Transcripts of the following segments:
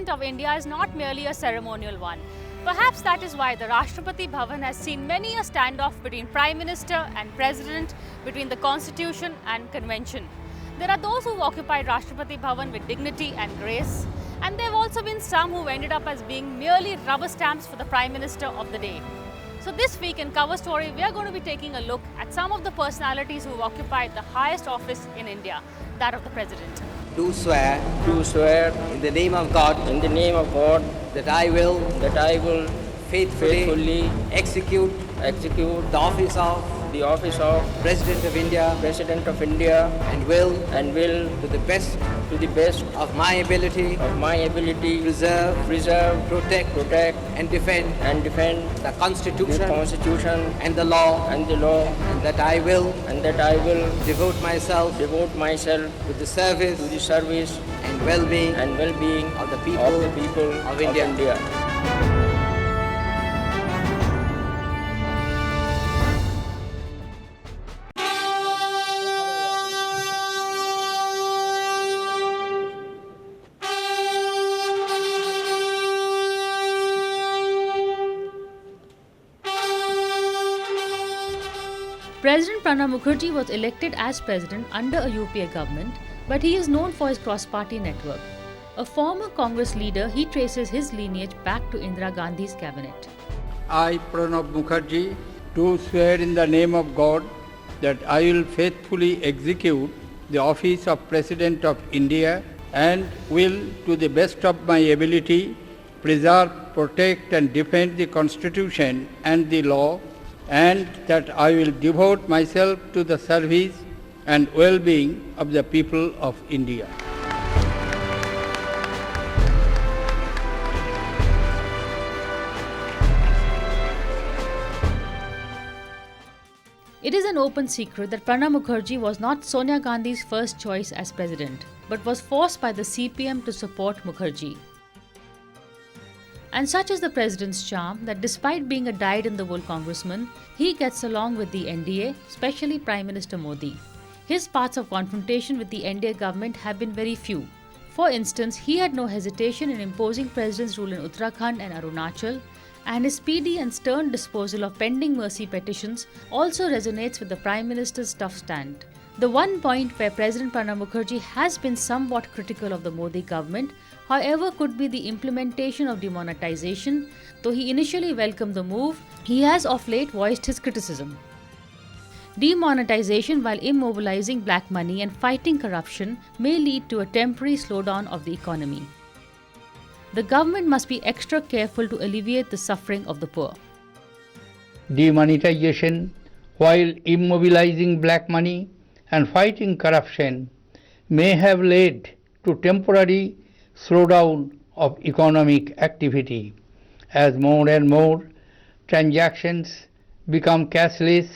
President of India is not merely a ceremonial one. Perhaps that is why the Rashtrapati Bhavan has seen many a standoff between Prime Minister and President, between the Constitution and Convention. There are those who occupied Rashtrapati Bhavan with dignity and grace, and there have also been some who ended up as being merely rubber stamps for the Prime Minister of the day. So this week in Cover Story, we are going to be taking a look at some of the personalities who have occupied the highest office in India, that of the President. Do swear in the name of God that I will faithfully execute the office of President of India and will to the best of my ability preserve, protect and defend the Constitution and the law, and that I will devote myself to the service and well-being of the people of India. President Pranab Mukherjee was elected as president under a UPA government, but he is known for his cross-party network. A former Congress leader, he traces his lineage back to Indira Gandhi's cabinet. I, Pranab Mukherjee, do swear in the name of God that I will faithfully execute the office of President of India and will, to the best of my ability, preserve, protect and defend the Constitution and the law, and that I will devote myself to the service and well-being of the people of India. It is an open secret that Pranab Mukherjee was not Sonia Gandhi's first choice as president, but was forced by the CPM to support Mukherjee. And such is the president's charm that despite being a dyed-in-the-wool congressman, he gets along with the NDA, especially Prime Minister Modi. His paths of confrontation with the NDA government have been very few. For instance, he had no hesitation in imposing president's rule in Uttarakhand and Arunachal, and his speedy and stern disposal of pending mercy petitions also resonates with the Prime Minister's tough stand. The one point where President Pranab Mukherjee has been somewhat critical of the Modi government, however, could be the implementation of demonetization. Though he initially welcomed the move, he has of late voiced his criticism. Demonetization, while immobilizing black money and fighting corruption, may lead to a temporary slowdown of the economy. The government must be extra careful to alleviate the suffering of the poor. Demonetization, while immobilizing black money and fighting corruption, may have led to temporary slowdown of economic activity. As more and more transactions become cashless,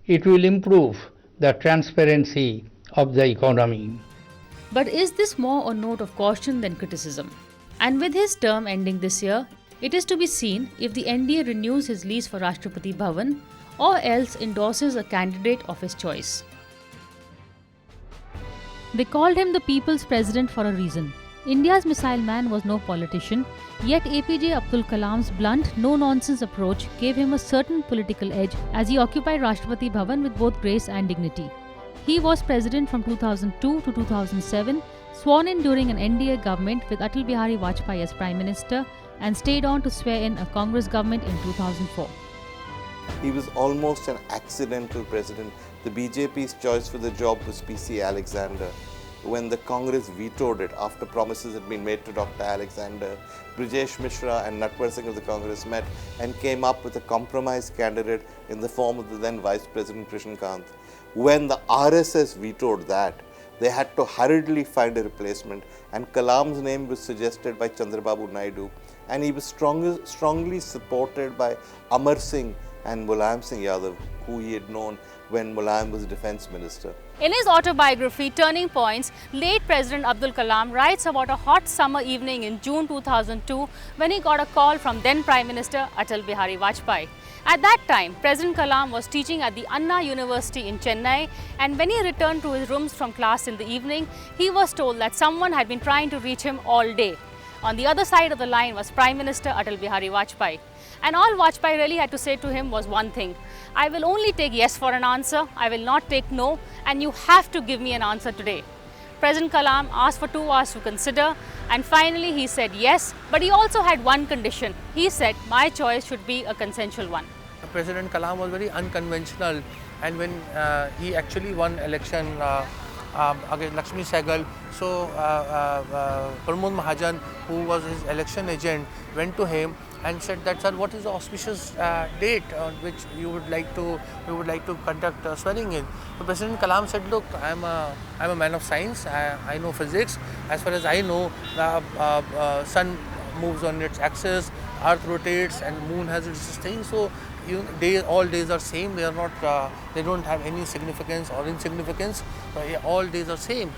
it will improve the transparency of the economy. But is this more a note of caution than criticism? And with his term ending this year, it is to be seen if the NDA renews his lease for Rashtrapati Bhavan or else endorses a candidate of his choice. They called him the people's president for a reason. India's missile man was no politician, yet APJ Abdul Kalam's blunt, no-nonsense approach gave him a certain political edge as he occupied Rashtrapati Bhavan with both grace and dignity. He was president from 2002 to 2007, sworn in during an NDA government with Atal Bihari Vajpayee as Prime Minister, and stayed on to swear in a Congress government in 2004. He was almost an accidental president. The BJP's choice for the job was PC Alexander. When the Congress vetoed it after promises had been made to Dr. Alexander, Brijesh Mishra and Natwar Singh of the Congress met and came up with a compromise candidate in the form of the then Vice President Krishan Kant. When the RSS vetoed that, they had to hurriedly find a replacement, and Kalam's name was suggested by Chandrababu Naidu, and he was strongly supported by Amar Singh and Mulayam Singh Yadav, who he had known when Mulayam was Defence Minister. In his autobiography, Turning Points, late President Abdul Kalam writes about a hot summer evening in June 2002 when he got a call from then Prime Minister Atal Bihari Vajpayee. At that time, President Kalam was teaching at the Anna University in Chennai, and when he returned to his rooms from class in the evening, he was told that someone had been trying to reach him all day. On the other side of the line was Prime Minister Atal Bihari Vajpayee. And all Vajpayee really had to say to him was one thing: I will only take yes for an answer, I will not take no, and you have to give me an answer today. President Kalam asked for 2 hours to consider, and finally he said yes, but he also had one condition. He said, my choice should be a consensual one. President Kalam was very unconventional, and when he actually won election against Lakshmi Sahgal, so Pramod Mahajan, who was his election agent, went to him and said that, sir, what is the auspicious date on which you would like to conduct swearing in? So President Kalam said, look, I'm a man of science, I know physics. As far as I know, the sun moves on its axis, earth rotates, and moon has its thing. So all days are same. They are not. They don't have any significance or insignificance. All days are same.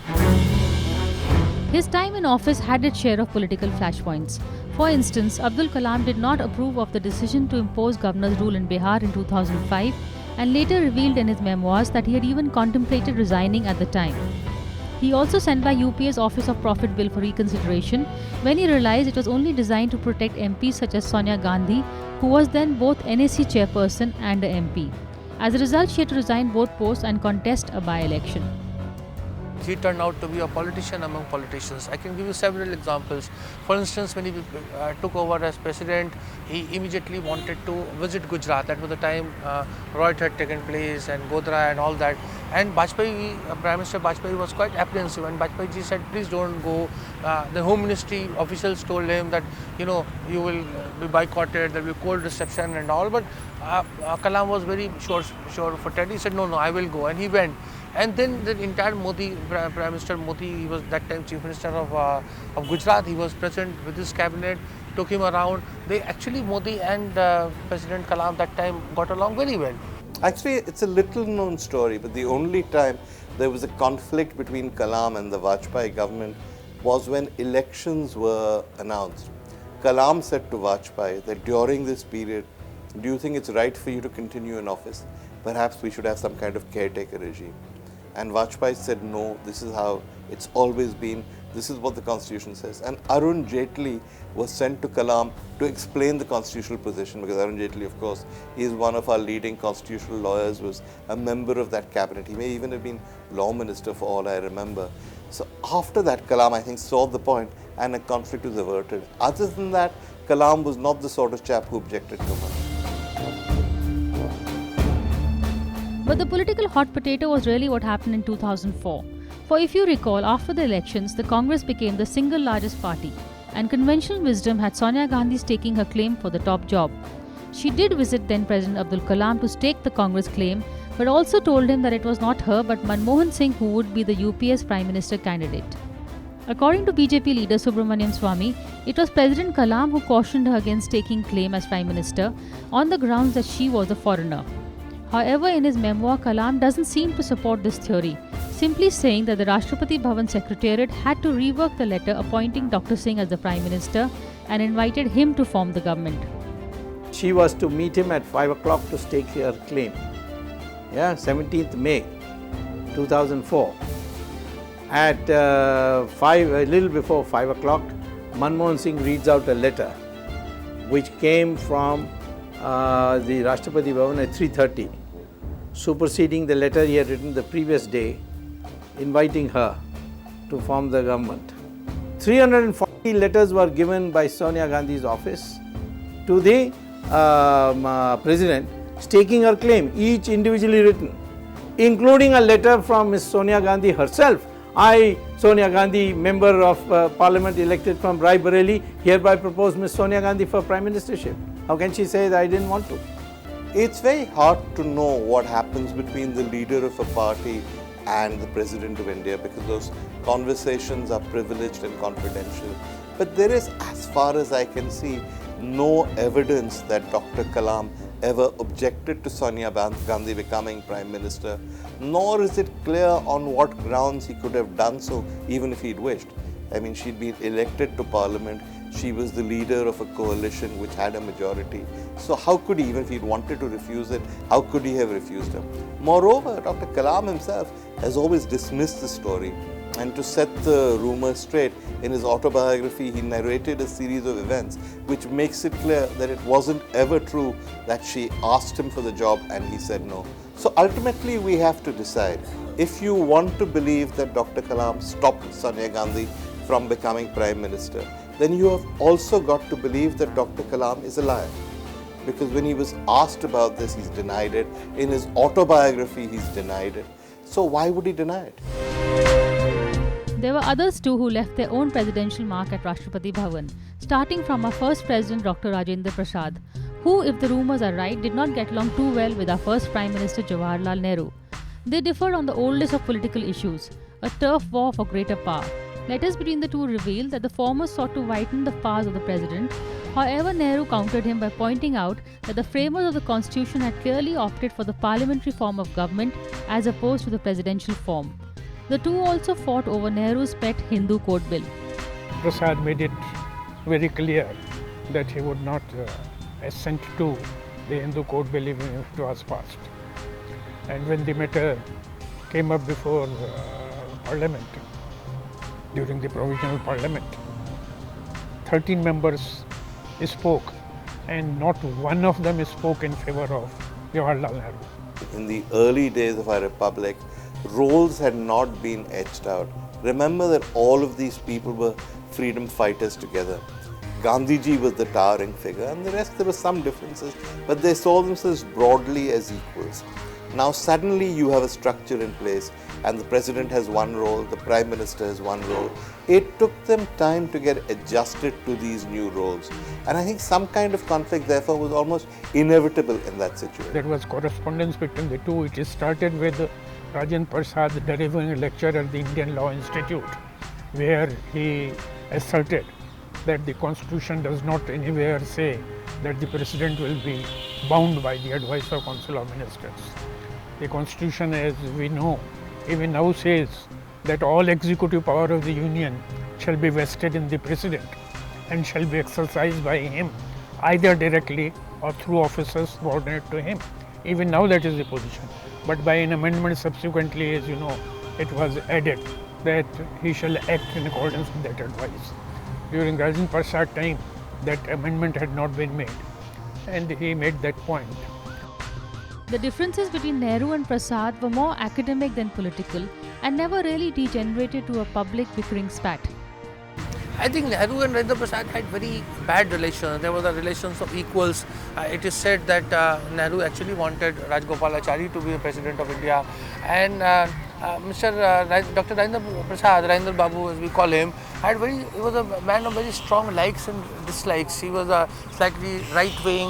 His time in office had its share of political flashpoints. For instance, Abdul Kalam did not approve of the decision to impose governor's rule in Bihar in 2005, and later revealed in his memoirs that he had even contemplated resigning at the time. He also sent by UPA's Office of Profit Bill for reconsideration when he realized it was only designed to protect MPs such as Sonia Gandhi, who was then both NAC chairperson and a MP. As a result, she had to resign both posts and contest a by-election. He turned out to be a politician among politicians. I can give you several examples. For instance, when he took over as president, he immediately wanted to visit Gujarat. That was the time Roy had taken place and Godhra and all that. And Vajpayee, Prime Minister Vajpayee was quite apprehensive, and Vajpayee ji said, please don't go. The Home Ministry officials told him that, you will be boycotted, there will be cold reception and all. But Kalam was very sure-footed. He said, no, I will go, and he went. And then the entire Prime Minister Modi, he was that time Chief Minister of Gujarat, he was present with his cabinet, took him around. Modi and President Kalam that time got along very well. Actually, it's a little known story, but the only time there was a conflict between Kalam and the Vajpayee government was when elections were announced. Kalam said to Vajpayee that during this period, do you think it's right for you to continue in office? Perhaps we should have some kind of caretaker regime. And Vajpayee said, no, this is how it's always been. This is what the Constitution says. And Arun Jaitley was sent to Kalam to explain the constitutional position, because Arun Jaitley, of course, is one of our leading constitutional lawyers, was a member of that cabinet. He may even have been law minister for all I remember. So after that, Kalam, I think, saw the point and a conflict was averted. Other than that, Kalam was not the sort of chap who objected too much. But the political hot potato was really what happened in 2004. For if you recall, after the elections, the Congress became the single largest party, and conventional wisdom had Sonia Gandhi staking her claim for the top job. She did visit then President Abdul Kalam to stake the Congress claim, but also told him that it was not her but Manmohan Singh who would be the UPA's Prime Minister candidate. According to BJP leader Subramanian Swamy, it was President Kalam who cautioned her against taking claim as Prime Minister on the grounds that she was a foreigner. However, in his memoir, Kalam doesn't seem to support this theory, simply saying that the Rashtrapati Bhavan Secretariat had to rework the letter appointing Dr. Singh as the Prime Minister and invited him to form the government. She was to meet him at 5 o'clock to stake her claim. 17th May 2004. At a little before 5 o'clock, Manmohan Singh reads out a letter which came from the Rashtrapati Bhavan at 3:30, superseding the letter he had written the previous day, inviting her to form the government. 340 letters were given by Sonia Gandhi's office to the President, staking her claim, each individually written, including a letter from Ms. Sonia Gandhi herself. I, Sonia Gandhi, member of Parliament elected from Raebareli, hereby propose Ms. Sonia Gandhi for Prime Ministership. How can she say that I didn't want to? It's very hard to know what happens between the leader of a party and the President of India, because those conversations are privileged and confidential. But there is, as far as I can see, no evidence that Dr. Kalam ever objected to Sonia Gandhi becoming Prime Minister, nor is it clear on what grounds he could have done so, even if he'd wished. I mean, she'd been elected to Parliament. She was the leader of a coalition which had a majority. So how could he, even if he'd wanted to refuse it, how could he have refused her? Moreover, Dr. Kalam himself has always dismissed the story And to set the rumor straight, in his autobiography, he narrated a series of events which makes it clear that it wasn't ever true that she asked him for the job and he said no. So ultimately, we have to decide. If you want to believe that Dr. Kalam stopped Sonia Gandhi from becoming Prime Minister, then you have also got to believe that Dr. Kalam is a liar. Because when he was asked about this, he's denied it. In his autobiography, he's denied it. So why would he deny it? There were others too who left their own presidential mark at Rashtrapati Bhavan, starting from our first president Dr. Rajendra Prasad, who, if the rumours are right, did not get along too well with our first Prime Minister Jawaharlal Nehru. They differed on the oldest of political issues, a turf war for greater power. Letters between the two reveal that the former sought to widen the powers of the president. However, Nehru countered him by pointing out that the framers of the constitution had clearly opted for the parliamentary form of government as opposed to the presidential form. The two also fought over Nehru's pet Hindu Code Bill. Prasad made it very clear that he would not assent to the Hindu Code Bill even if it was passed. And when the matter came up before Parliament, during the provisional Parliament, 13 members spoke and not one of them spoke in favor of Jawaharlal Nehru. In the early days of our republic, roles had not been etched out. Remember that all of these people were freedom fighters together. Gandhiji was the towering figure and the rest there were some differences, but they saw themselves broadly as equals. Now suddenly you have a structure in place and the president has one role, the prime minister has one role. It took them time to get adjusted to these new roles. And I think some kind of conflict therefore was almost inevitable in that situation. There was correspondence between the two. It started with Rajendra Prasad delivering a lecture at the Indian Law Institute, where he asserted that the constitution does not anywhere say that the president will be bound by the advice of Council of Ministers. The constitution, as we know, even now says that all executive power of the union shall be vested in the president and shall be exercised by him either directly or through officers subordinate to him. Even now that is the position. But by an amendment subsequently, as you know, it was added that he shall act in accordance with that advice. During Rajendra Prasad time, that amendment had not been made, and he made that point. The differences between Nehru and Prasad were more academic than political and never really degenerated to a public bickering spat. I think Nehru and Rajendra Prasad had very bad relations. There were the relations of equals. It is said that Nehru actually wanted Rajgopalachari to be the President of India, and Dr. Rajendra Prasad, Rajendra Babu as we call him, he was a man of very strong likes and dislikes. He was a slightly right-wing.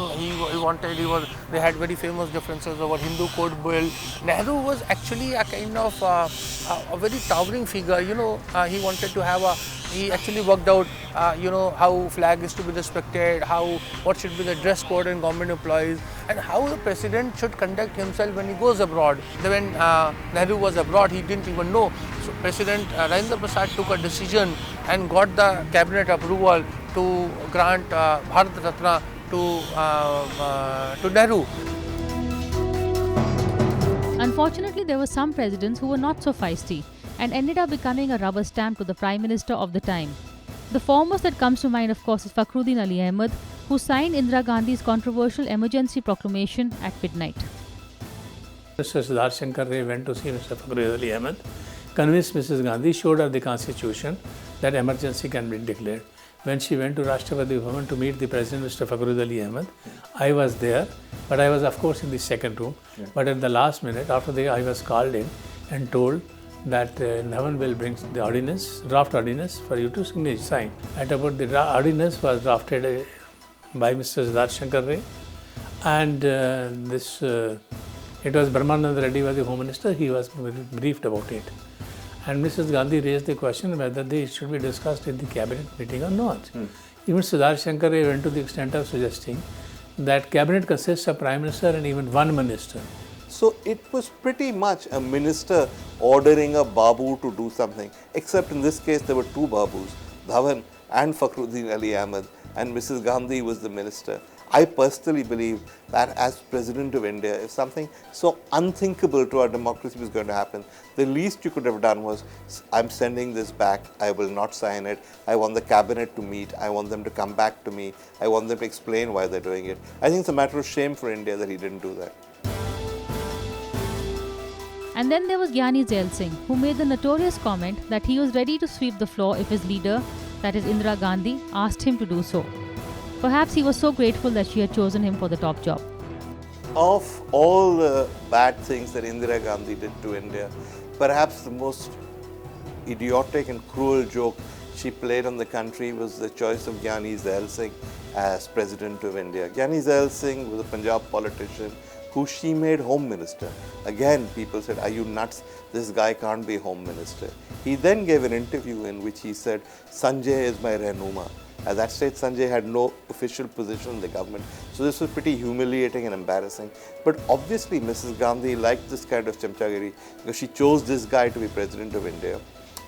They had very famous differences over Hindu Code Bill. Nehru was actually a kind of a very towering figure. He wanted to have he actually worked out, how flag is to be respected, what should be the dress code in government employees, and how the president should conduct himself when he goes abroad. When Nehru was abroad, he didn't even know. So President Rajendra Prasad took a decision and got the cabinet approval to grant Bharat Ratna to Nehru. Unfortunately, there were some presidents who were not so feisty and ended up becoming a rubber stamp to the Prime Minister of the time. The foremost that comes to mind, of course, is Fakhruddin Ali Ahmed, who signed Indira Gandhi's controversial emergency proclamation at midnight. Mr. Siddharth Shankar Ray went to see Mr. Fakhruddin Ali Ahmed, convinced Mrs. Gandhi, showed her the constitution that emergency can be declared. When she went to Rashtrapati Bhavan to meet the President, Mr. Fakhruddin Ali Ahmed, I was there, but I was of course in the second room. Yeah. But at the last minute, I was called in and told that Navan will bring the ordinance, draft ordinance for you to sign. At about the ordinance was drafted by Mr. Siddharth Shankar Ray, and it was Brahmanand Reddy was the Home Minister. He was briefed about it. And Mrs. Gandhi raised the question whether they should be discussed in the cabinet meeting or not. Even Siddharth Shankar Ray went to the extent of suggesting that cabinet consists of Prime Minister and even one minister. So it was pretty much a minister ordering a Babu to do something, except in this case there were two Babus, Dhawan and Fakhruddin Ali Ahmed. and Mrs. Gandhi was the minister. I personally believe that as President of India, if something so unthinkable to our democracy was going to happen, the least you could have done was, I'm sending this back, I will not sign it, I want the cabinet to meet, I want them to come back to me, I want them to explain why they're doing it. I think it's a matter of shame for India that he didn't do that. And then there was Gyani Zail Singh, who made the notorious comment that he was ready to sweep the floor if his leader, that is Indira Gandhi, asked him to do so. Perhaps he was so grateful that she had chosen him for the top job. Of all the bad things that Indira Gandhi did to India, perhaps the most idiotic and cruel joke she played on the country was the choice of Gyani Zail Singh as President of India. Gyani Zail Singh was a Punjab politician who she made Home Minister. Again, people said, are you nuts? This guy can't be Home Minister. He then gave an interview in which he said, Sanjay is my renuma. At that stage, Sanjay had no official position in the government. So this was pretty humiliating and embarrassing. But obviously, Mrs. Gandhi liked this kind of chamchagiri because she chose this guy to be President of India.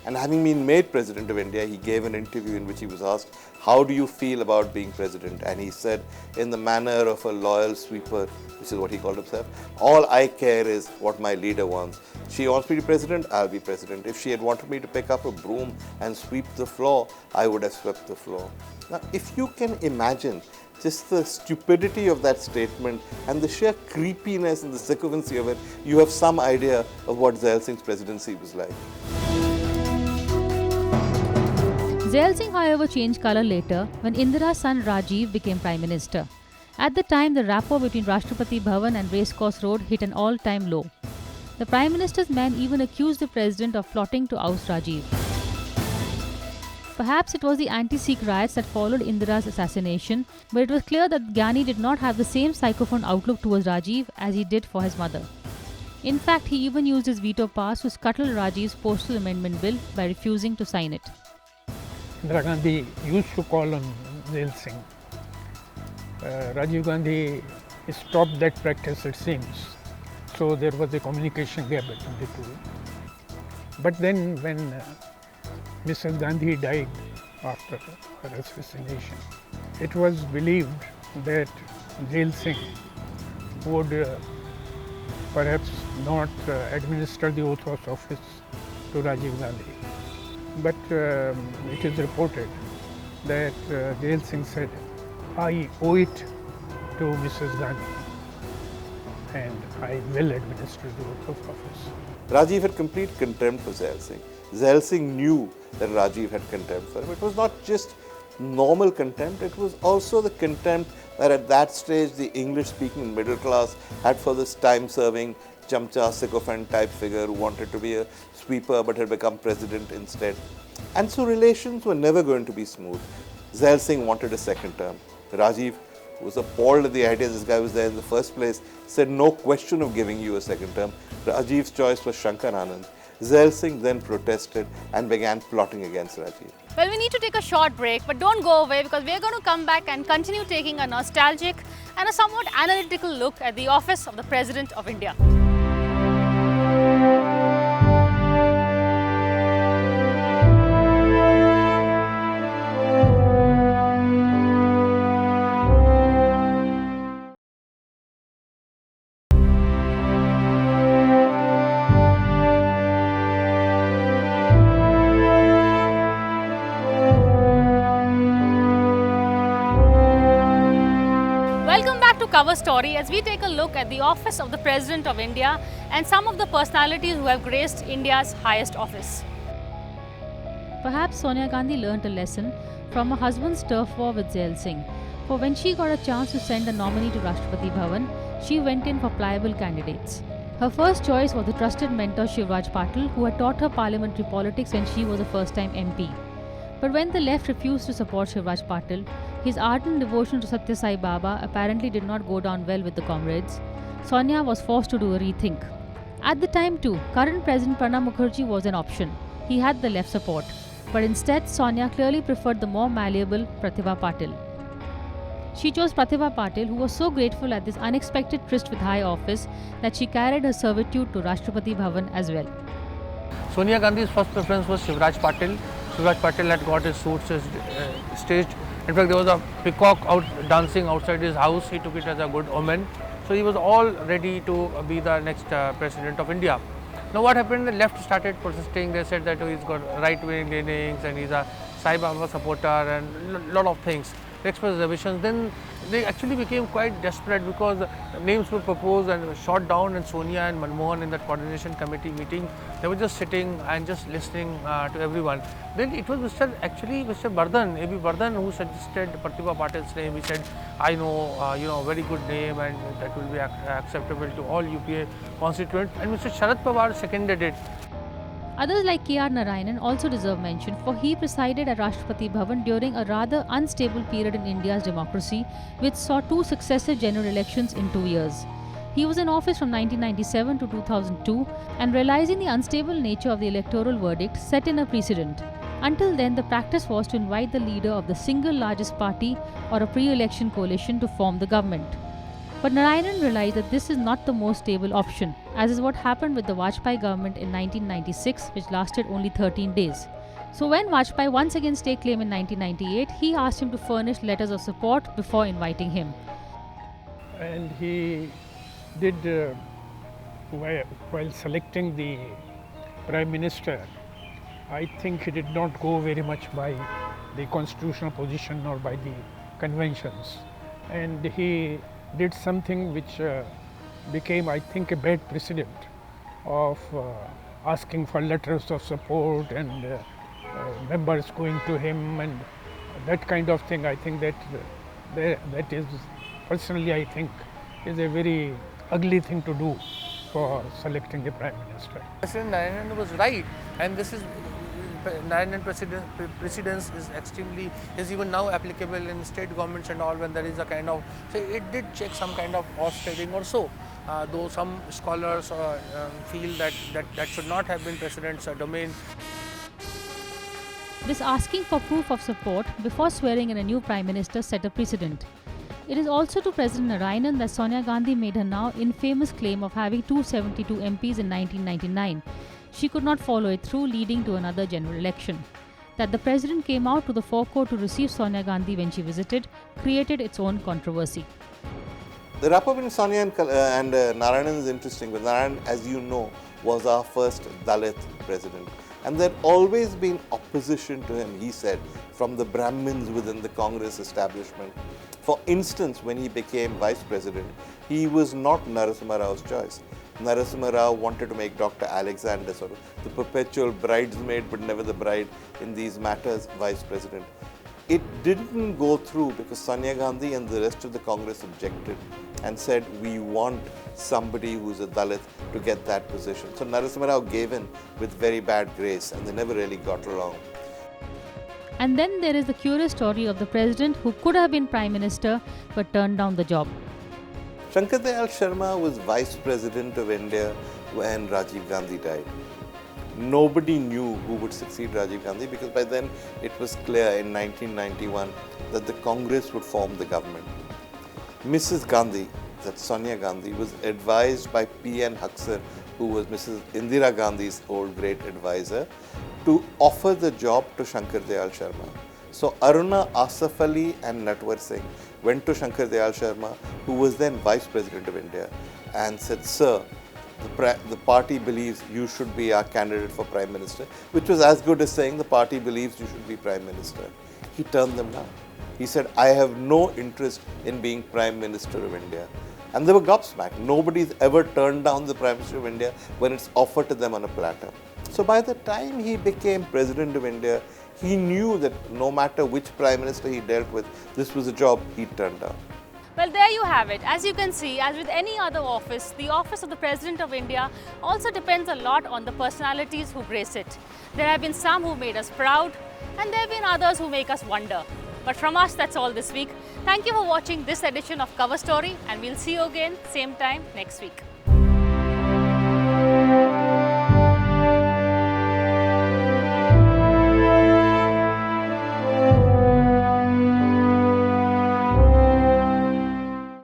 And having been made President of India, he gave an interview in which he was asked, how do you feel about being President? And he said, in the manner of a loyal sweeper, which is what he called himself, all I care is what my leader wants. She wants me to be President, I'll be President. If she had wanted me to pick up a broom and sweep the floor, I would have swept the floor. Now, if you can imagine just the stupidity of that statement and the sheer creepiness and the sycophancy of it, you have some idea of what Zail Singh's presidency was like. Zail Singh, however, changed colour later when Indira's son Rajiv became Prime Minister. At the time, the rapport between Rashtrapati Bhavan and Racecourse Road hit an all-time low. The Prime Minister's men even accused the President of plotting to oust Rajiv. Perhaps it was the anti-Sikh riots that followed Indira's assassination, but it was clear that Gyani did not have the same psychophone outlook towards Rajiv as he did for his mother. In fact, he even used his veto powers to scuttle Rajiv's postal amendment bill by refusing to sign it. Indira Gandhi used to call on Zail Singh. Rajiv Gandhi stopped that practice, it seems. So there was a communication gap between the two. But then when Mrs. Gandhi died after her assassination, it was believed that Zail Singh would perhaps not administer the oath of office to Rajiv Gandhi. But it is reported that Zail Singh said, I owe it to Mrs. Gandhi and I will administer the oath of office. Rajiv had complete contempt for Zail Singh. Zail Singh knew that Rajiv had contempt for him. It was not just normal contempt, it was also the contempt that at that stage the English-speaking middle class had for this time-serving chamcha, sycophant type figure who wanted to be a sweeper but had become president instead. And so relations were never going to be smooth. Zail Singh wanted a second term. Rajiv, who was appalled at the idea this guy was there in the first place, said no question of giving you a second term. Rajiv's choice was Shankar Anand. Zail Singh then protested and began plotting against Rajiv. Well, we need to take a short break, but don't go away because we're going to come back and continue taking a nostalgic and a somewhat analytical look at the office of the President of India. Cover story as we take a look at the office of the President of India and some of the personalities who have graced India's highest office. Perhaps Sonia Gandhi learnt a lesson from her husband's turf war with Zail Singh, for when she got a chance to send a nominee to Rashtrapati Bhavan, she went in for pliable candidates. Her first choice was the trusted mentor Shivraj Patil, who had taught her parliamentary politics when she was a first-time MP. But when the left refused to support Shivraj Patil, his ardent devotion to Satya Sai Baba apparently did not go down well with the comrades. Sonia was forced to do a rethink. At the time too, current President Pranab Mukherjee was an option. He had the left support. But instead, Sonia clearly preferred the more malleable Pratibha Patil. She chose Pratibha Patil, who was so grateful at this unexpected tryst with high office that she carried her servitude to Rashtrapati Bhavan as well. Sonia Gandhi's first preference was Shivraj Patil. Shivraj Patil had got his suits staged In fact, there was a peacock out dancing outside his house. He took it as a good omen. So he was all ready to be the next President of India. Now what happened, the left started protesting. They said that he's got right-wing leanings and he's a Sai Baba supporter and lot of things. They expressed reservations. Then they actually became quite desperate because names were proposed and shot down, and Sonia and Manmohan in that coordination committee meeting, they were just sitting and just listening to everyone. Then it was Mr. Bardhan, A.B. Bardhan, who suggested Pratibha Patil's name. He said, I know, very good name and that will be acceptable to all UPA constituents. And Mr. Sharad Pawar seconded it. Others like K.R. Narayanan also deserve mention, for he presided at Rashtrapati Bhavan during a rather unstable period in India's democracy, which saw 2 successive general elections in 2 years. He was in office from 1997 to 2002, and realizing the unstable nature of the electoral verdict, set in a precedent. Until then, the practice was to invite the leader of the single largest party or a pre-election coalition to form the government. But Narayanan realized that this is not the most stable option, as is what happened with the Vajpayee government in 1996, which lasted only 13 days. So when Vajpayee once again staked claim in 1998, he asked him to furnish letters of support before inviting him. And he did, while selecting the Prime Minister, I think he did not go very much by the constitutional position or by the conventions. And he did something which became, I think, a bad precedent of asking for letters of support and members going to him and that kind of thing. I think that is, personally, I think, is a very ugly thing to do for selecting the Prime Minister. President Narayanan was right, and this is Narayanan precedence is even now applicable in state governments and all, when there is a kind of, so it did check some kind of horse trading or so, though some scholars feel that should not have been President's domain. This asking for proof of support before swearing in a new Prime Minister set a precedent. It is also to President Narayanan that Sonia Gandhi made her now infamous claim of having 272 MPs in 1999. She could not follow it through, leading to another general election. That the President came out to the forecourt to receive Sonia Gandhi when she visited created its own controversy. The wrap-up in Sonia and Narayanan is interesting, but Narayanan, as you know, was our first Dalit president. And there had always been opposition to him, he said, from the Brahmins within the Congress establishment. For instance, when he became vice president, he was not Narasimha Rao's choice. Narasimha Rao wanted to make Dr. Alexander sort of the perpetual bridesmaid but never the bride in these matters vice president. It didn't go through because Sonia Gandhi and the rest of the Congress objected and said, we want somebody who's a Dalit to get that position. So Narasimha Rao gave in with very bad grace and they never really got along. And then there is the curious story of the President who could have been Prime Minister but turned down the job. Shankar Dayal Sharma was Vice President of India when Rajiv Gandhi died. Nobody knew who would succeed Rajiv Gandhi because by then it was clear in 1991 that the Congress would form the government. Mrs. Gandhi, that's Sonia Gandhi, was advised by P.N. Haksar, who was Mrs. Indira Gandhi's old great advisor, to offer the job to Shankar Dayal Sharma. So Aruna, Asaf Ali and Natwar Singh went to Shankar Dayal Sharma, who was then Vice President of India, and said, sir, the party believes you should be our candidate for Prime Minister, which was as good as saying the party believes you should be Prime Minister. He turned them down. He said, I have no interest in being Prime Minister of India. And they were gobsmacked. Nobody's ever turned down the Prime Minister of India when it's offered to them on a platter. So by the time he became President of India, he knew that no matter which Prime Minister he dealt with, this was a job he turned down. Well, there you have it. As you can see, as with any other office, the office of the President of India also depends a lot on the personalities who grace it. There have been some who made us proud, and there have been others who make us wonder. But from us, that's all this week. Thank you for watching this edition of Cover Story, and we'll see you again same time next week.